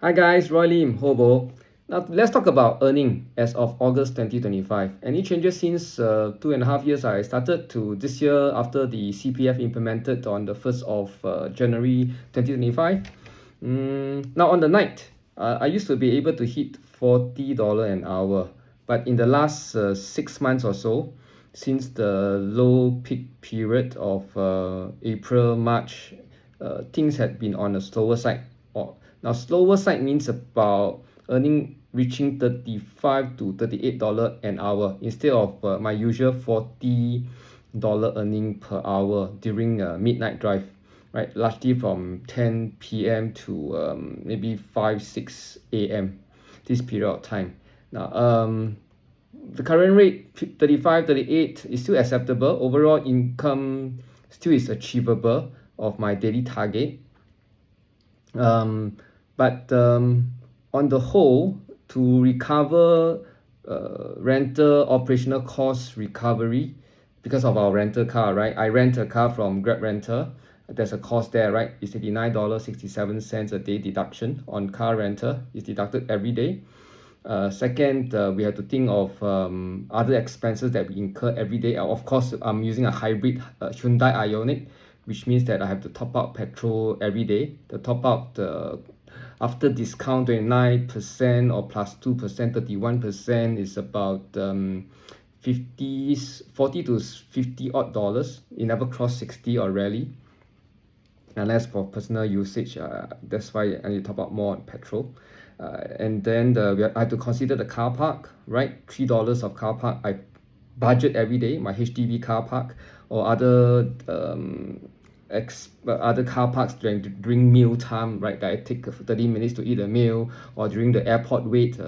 Hi guys, Roy Lim, Hobo. Now let's talk about earning as of August 2025. Any changes since 2.5 years I started to this year after the CPF implemented on the 1st of January 2025? Now on the night, I used to be able to hit $40 an hour, but in the last 6 months or so, since the low peak period of April, March, things had been on the slower side. Now, slower side means about reaching $35 to $38 an hour instead of my usual $40 earning per hour during a midnight drive, right? Largely from 10 p.m. to maybe 5, 6 a.m. this period of time. Now, the current rate 35, 38 is still acceptable. Overall income still is achievable of my daily target. But on the whole, to recover rental operational cost recovery because of our rental car, right? I rent a car from Grab Rental. There's a cost there, right? It's $89.67 a day deduction on car rental. It's deducted every day. Second, we have to think of other expenses that we incur every day. Of course, I'm using a hybrid Hyundai Ioniq, which means that I have to top up petrol every day. The top up after discount 29% or plus 2%, 31% is about 40 to 50 odd dollars. It never crossed 60 or rarely. Unless for personal usage, that's why I need to top up more on petrol. And then I have to consider the car park, right? $3 of car park. I budget every day, my HDB car park or other car parks during meal time, right? That I take 30 minutes to eat a meal, or during the airport wait,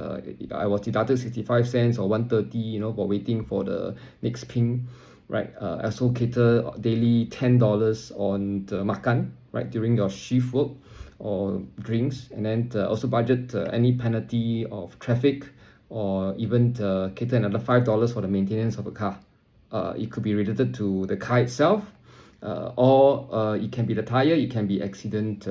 I was deducted 65 cents or 130, for waiting for the next ping, right? I also cater daily $10 on the makan, right, during your shift work or drinks, and then also budget any penalty of traffic, or even cater another $5 for the maintenance of a car. It could be related to the car itself, or it can be the tire, it can be accident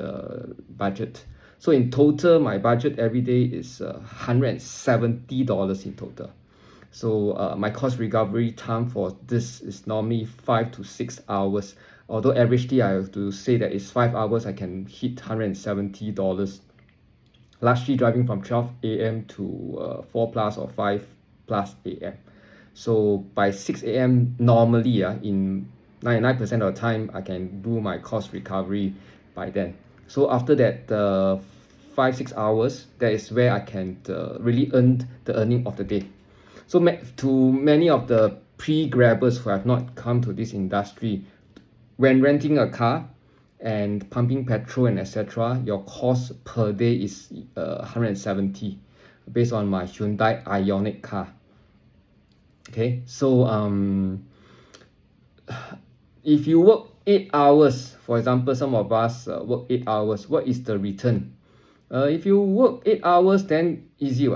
budget. So in total, my budget every day is $170 in total. So my cost recovery time for this is normally 5 to 6 hours. Although averagely I have to say that it's 5 hours, I can hit $170. Largely driving from 12 a.m. to 4 plus or 5 plus a.m. So by 6 a.m. normally, in 99% of the time, I can do my cost recovery by then. So after that 5, 6 hours, that is where I can really earn the earning of the day. So to many of the pre-grabbers who have not come to this industry, when renting a car and pumping petrol and etc., your cost per day is $170 based on my Hyundai Ioniq car. Okay, so if you work 8 hours, for example, some of us work 8 hours, what is the return? If you work 8 hours, then easy.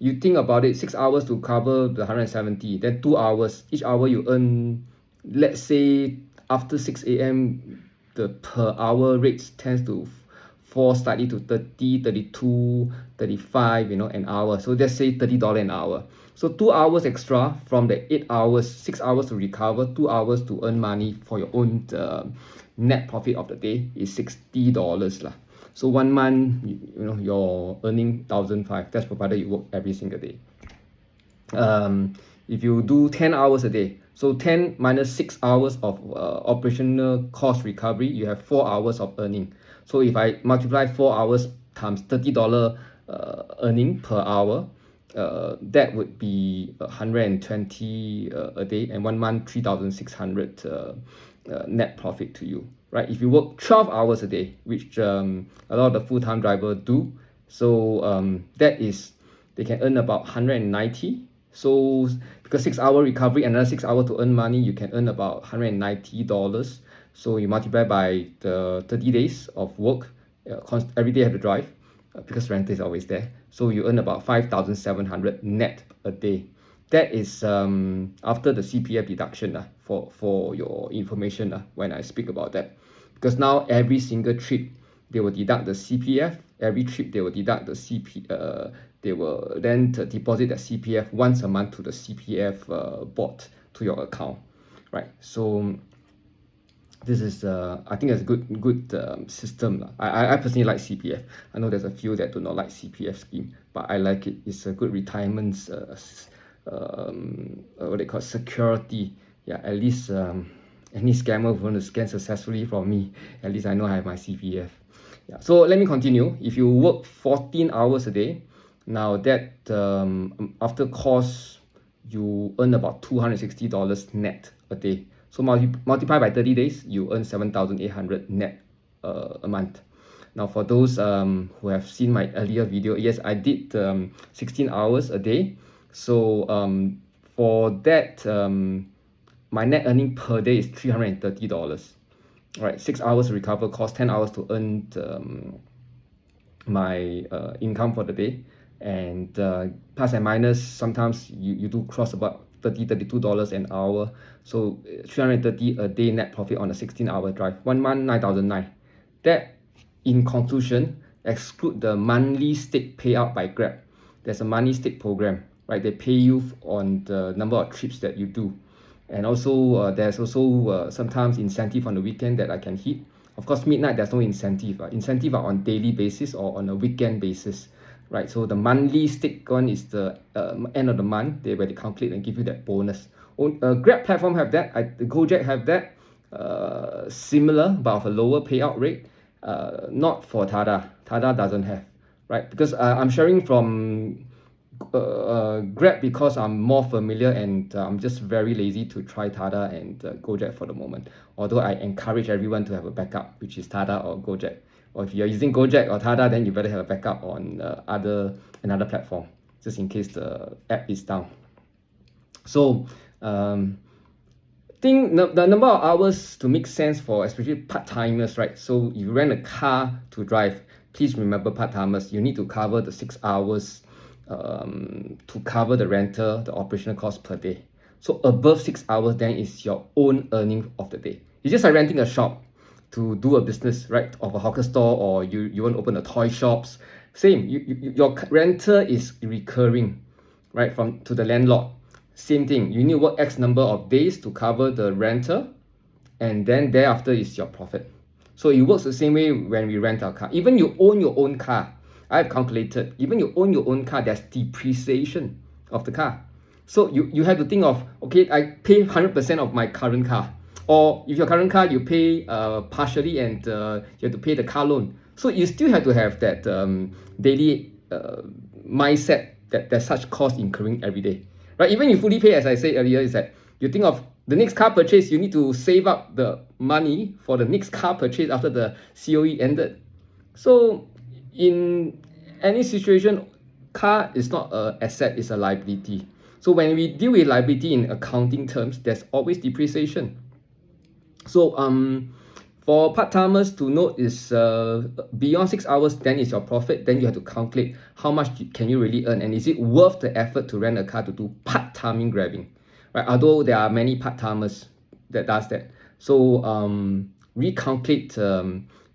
You think about it, 6 hours to cover the 170, then 2 hours. Each hour you earn, let's say after 6 a.m., the per hour rates tends to fall slightly to 30, 32, 35, an hour. So let's say $30 an hour. So 2 hours extra from the 8 hours, 6 hours to recover, 2 hours to earn money for your own net profit of the day is $60 lah. So 1 month, you're earning $1,500. That's provided you work every single day. If you do 10 hours a day, so 10 minus 6 hours of operational cost recovery, you have 4 hours of earning. So if I multiply 4 hours times $30 earning per hour, that would be 120 a day, and 1 month 3,600 net profit to you, right? If you work 12 hours a day, which a lot of the full-time drivers do, so that is, they can earn about 190. So because 6 hour recovery, another 6 hours to earn money, you can earn about $190. So you multiply by the 30 days of work, every day you have to drive, because rent is always there. So you earn about 5,700 net a day. That is after the CPF deduction for your information when I speak about that. Because now every single trip, they will deduct the CPF every trip they will deduct the they will then deposit the CPF once a month to the CPF bot to your account, right? So this is I think it's a good system. I personally like CPF. I know there's a few that do not like CPF scheme, but I like it. It's a good retirement what they call security. Yeah, at least any scammer who want to scan successfully from me, at least I know I have my CPF. Yeah, so let me continue. If you work 14 hours a day, now that after cost, you earn about $260 net a day. So multiply by 30 days, you earn 7,800 net a month. Now for those who have seen my earlier video, yes, I did 16 hours a day. So for that, my net earning per day is $330. Right, 6 hours to recover cost, 10 hours to earn my income for the day. And plus and minus, sometimes you do cross about $32 an hour. So 330 a day net profit on a 16-hour drive. 1 month, 9,009. That, in conclusion, exclude the monthly stake payout by Grab. There's a money stake program, right? They pay you on the number of trips that you do. And also, there's also sometimes incentive on the weekend that I can hit. Of course, midnight, there's no incentive. Incentive are on daily basis or on a weekend basis, right? So the monthly stake one is the end of the month, where they calculate and give you that bonus. Grab platform have that, the Gojek have that, similar but of a lower payout rate. Not for Tada. Tada doesn't have, right? Because I'm sharing from Grab because I'm more familiar, and I'm just very lazy to try Tada and Gojek for the moment. Although I encourage everyone to have a backup, which is Tada or Gojek. Or if you're using Gojek or Tada, then you better have a backup on another platform, just in case the app is down. So think the number of hours to make sense for especially part-timers, right? So if you rent a car to drive, please remember part-timers, you need to cover the 6 hours to cover the rental, the operational cost per day. So above 6 hours, then is your own earning of the day. It's just like renting a shop to do a business, right? Of a hawker store, or you want to open a toy shops. Same, your rental is recurring, right? To the landlord. Same thing, you need to work X number of days to cover the rental, and then thereafter is your profit. So it works the same way when we rent our car. Even you own your own car, I've calculated, even you own your own car, there's depreciation of the car. So you have to think of, okay, I pay 100% of my current car. Or if your current car, you pay partially, and you have to pay the car loan. So you still have to have that daily mindset that there's such cost incurring every day. Right? Even you fully pay, as I said earlier, is that you think of the next car purchase, you need to save up the money for the next car purchase after the COE ended. So in any situation, car is not an asset, it's a liability. So when we deal with liability in accounting terms, there's always depreciation. So for part-timers to note is beyond 6 hours, then is your profit. Then you have to calculate how much can you really earn, and is it worth the effort to rent a car to do part-timing grabbing, right? Although there are many part-timers that does that. So recalculate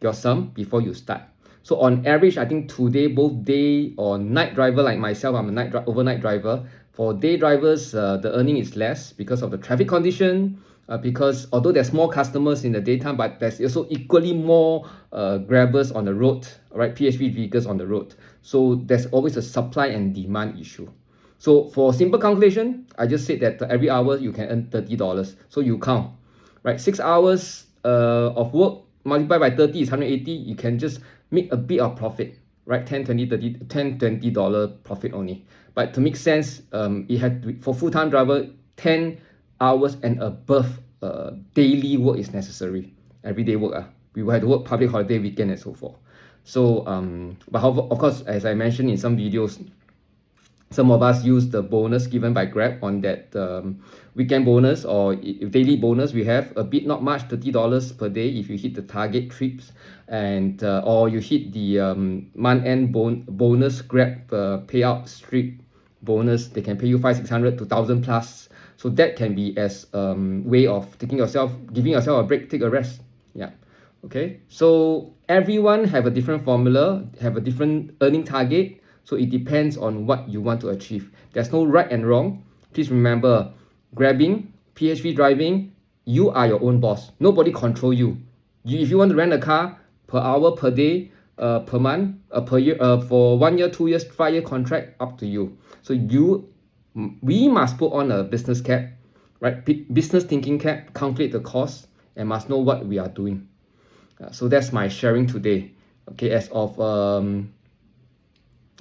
your sum before you start. So on average, I think today, both day or night driver like myself, I'm a overnight driver. For day drivers, the earning is less because of the traffic condition. Because although there's more customers in the daytime, but there's also equally more grabbers on the road, right? PHV vehicles on the road. So there's always a supply and demand issue. So for simple calculation, I just said that every hour you can earn $30. So you count, right? 6 hours of work multiplied by 30 is 180. You can just make a bit of profit, right? $20 profit only. But to make sense, it had to, for full-time driver, 10 hours and above daily work is necessary. Everyday work. We will have to work public holiday, weekend, and so forth. So, but of course, as I mentioned in some videos, some of us use the bonus given by Grab on that weekend bonus or daily bonus. We have a bit, not much, $30 per day if you hit the target trips, and or you hit the month-end bonus Grab payout streak bonus. They can pay you 500-600 to 1,000 plus. So that can be as way of giving yourself a break, take a rest. Yeah. Okay, so everyone have a different formula, have a different earning target. So it depends on what you want to achieve. There's no right and wrong. Please remember, grabbing, PHV driving, you are your own boss. Nobody control you. If you want to rent a car per hour, per day, per month, per year, for 1 year, 2 years, 5 year contract, up to you. So we must put on a business cap, right? Business thinking cap, calculate the cost, and must know what we are doing. So that's my sharing today. Okay, as of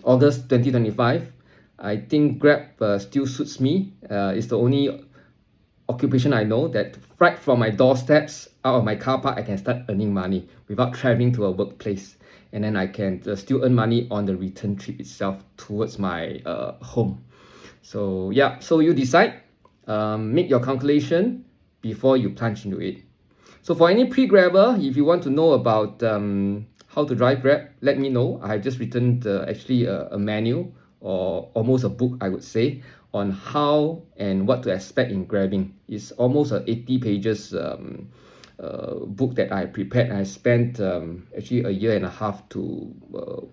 August 2025, I think Grab still suits me. It's the only occupation I know that right from my doorsteps, out of my car park, I can start earning money without traveling to a workplace. And then I can still earn money on the return trip itself towards my home. So yeah, so you decide, make your calculation before you plunge into it. So for any pre-grabber, if you want to know about how to drive Grab, let me know. I have just written actually a manual, or almost a book, I would say, on how and what to expect in grabbing. It's almost a 80 pages book that I prepared. I spent actually a year and a half to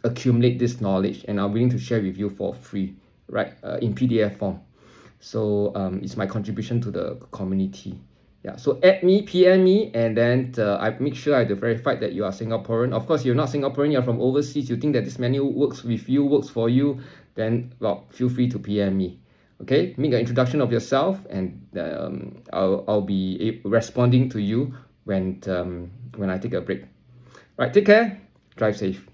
accumulate this knowledge, and I'm willing to share with you for free, right, in PDF form. So it's my contribution to the community. Yeah, so add me, PM me, and then I make sure I verify that you are Singaporean. Of course, you're not Singaporean, you're from overseas, you think that this menu works with you, works for you, then, well, feel free to PM me. Okay, make an introduction of yourself, and I'll be responding to you when I take a break. Right, take care, drive safe.